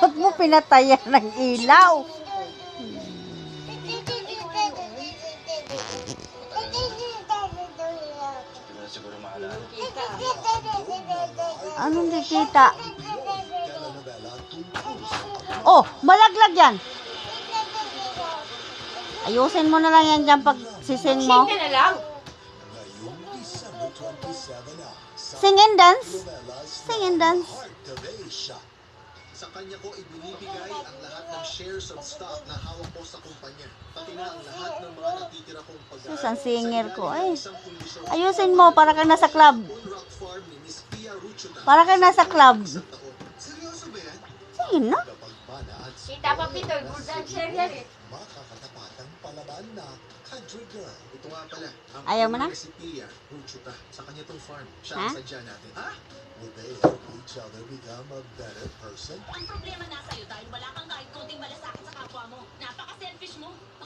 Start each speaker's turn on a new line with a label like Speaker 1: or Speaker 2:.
Speaker 1: Ba't mo pinatayan ng ilaw?
Speaker 2: Siguro maalala.
Speaker 1: Anong di kita? Oh, malaglag yan. Ayusin mo na lang yan dyan pag sising mo.
Speaker 3: Ka na lang.
Speaker 1: Sing and dance. Sing and dance.
Speaker 4: Sa kanya ko ibinibigay ang lahat ng shares of stock na hawak ko sa kumpanya. Pati na ang lahat ng mga natitira kong pag-aaral.
Speaker 1: Sus, ang singer ko. Ay,
Speaker 4: Isang kondisyon
Speaker 1: ayusin mo para ka nasa club.
Speaker 4: Unrock Farm ni Miss Pia Ruchuta.
Speaker 1: Para ka nasa club.
Speaker 4: Isang taon. Seryoso ba yan?
Speaker 1: Sige na.
Speaker 4: Kapagmana at
Speaker 3: Kita pa Peter, good and share yan eh.
Speaker 4: makakatapatang palaban na country girl. Ito nga pala. Ang
Speaker 1: Ayaw mo na?
Speaker 4: Si Pia Ruchuta. Sa kanya tong farm. Siya
Speaker 1: Ha?
Speaker 4: ang sadya natin. Ha? Will they help each other become a better person?
Speaker 5: Ang problema nasa iyo dahil wala kang kahit